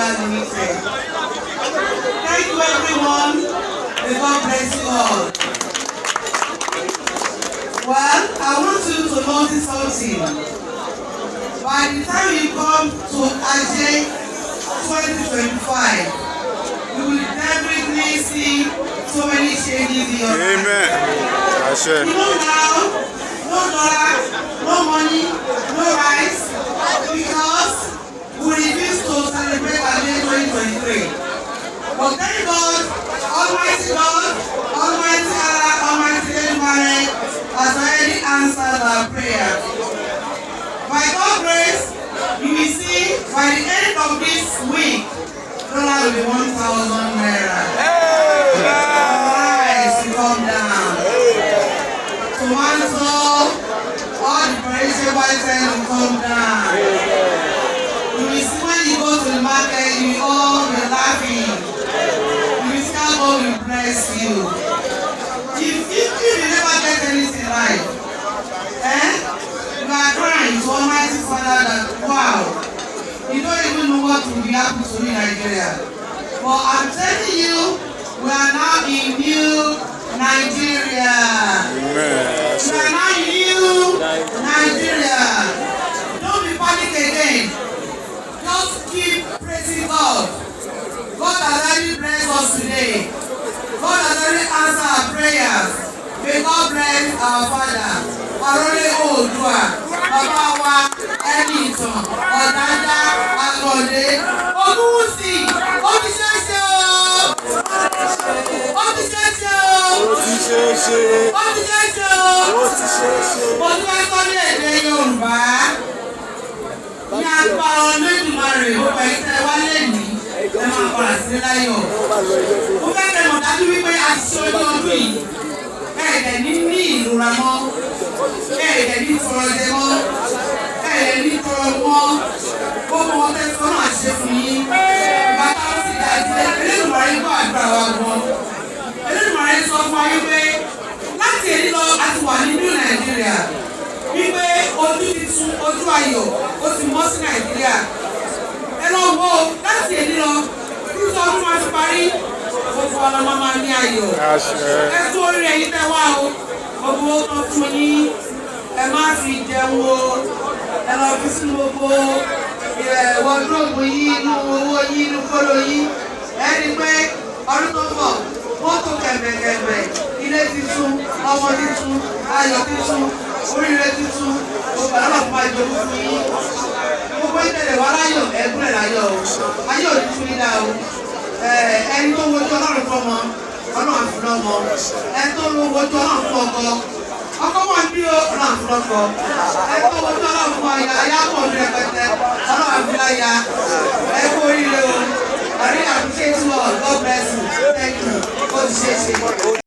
Limited. Thank you everyone. May God bless you all. Well, I want you to notice something. By the time you come to Iyalaje 2025, you will definitely see so many changes in your life. Amen. You know now, no dollar, no money, no rice, because we refuse to celebrate Iyalaje 2023. But thank God, Almighty Allah, Almighty Emperess has already answered our prayer. By God's grace, you will see by the end of this week, dollar will be 1,000 naira. Rice will come down. Tomato, all the perishable items will come down. You will see when you go to the market, you will all be laughing. You will see how God will bless you. If you never get anything right, you are crying to Almighty Father that, wow, you don't even know what will be happening to me in Nigeria. But I'm telling you, we are now in new Nigeria. Amen. We are now in new Nigeria. Don't be panic again. Just keep praising God. God has already blessed us today. God has already answered our prayers. May God bless our Father. Iyalaje Oodua, Bàbá wa, ẹni ìtàn, Ọ̀dàdá, Akọ̀dé, Olúwùsì, ó ti ṣeéṣe o. Ó ti ṣeéṣe o. Ó ti ṣeéṣe. Ó ti ṣeéṣe o. Ó ti ṣeéṣe. Mo tún fẹ́ sọ ní èdè Yorùbá. Ní agbára Olódùmarè, ó bẹ̀ tẹ́ wá lẹ́nìí, ẹ máa padà sí láyọ̀. Mo fẹ́ kẹ́ mọ̀ dájú wípé a ti ṣe ojú ọdún yìí. Ẹ̀ẹ́dẹ̀ ní ìrora mọ́. Ẹ̀ẹ́dẹ̀ ní tọrọ jẹ mọ́. Ẹ̀ẹ́dẹ̀ ní tọrọ mọ́. Gbogbo wọn tẹ́ sọ́nà àṣẹ fún yín. Bàbá ó sì dájú pé Elédùmarè gbọ́ àdúrà wa gan. Elédùmarè sọ fún wa wípé láti èyí lọ a ti wà nínú Nàìjíríà. Wípé ojú titun, ojú ayọ̀, ó ti mọ́ sí Nàìjíríà. Ẹ lọ wo láti èyí lọ kí ọdún máa ti parí. Gbogbo ọlọ́mọ máa ní ayọ̀. Ẹ tó orí ẹ̀yin tẹ́ wá o. Gbogbo ọkọ̀ fún yín. Ẹ má fi jẹun o. Ẹ lọ fi sí gbogbo wọ́dúróòbù yín, inú owó yín, inú kóló yín. Ẹ rí pé ọdún tó bọ̀, mọ́tò kẹ̀mẹ̀kẹ̀mẹ̀, ilé titun, ọmọ titun, ayọ̀ titun, oríire titun. Gbogbo àlọ́ fún àjọyọ̀ fún yín. Gbogbo ìtẹ̀lẹ̀ wá láyọ̀, ẹ̀gbọ́n ẹ̀ láyọ̀ o. Ayọ̀ ò ní fún yín dá o. Ẹni tó wojú Ọlọ́run fọmọ, Ọlọ́run àfúnná ọmọ. Ẹni tó wojú Ọlọ́run fún ọkọ, ọkọ wọn bí o, Ọlọ́run àfúnná ọkọ. Ẹni tó wojú Ọlọ́run fún aya, aya pọ̀ ní rẹpẹtẹ, Ọlọ́run àfúnná aya. Ẹ kú oríire o. I really appreciate you all. God bless you. Thank you. God bless you.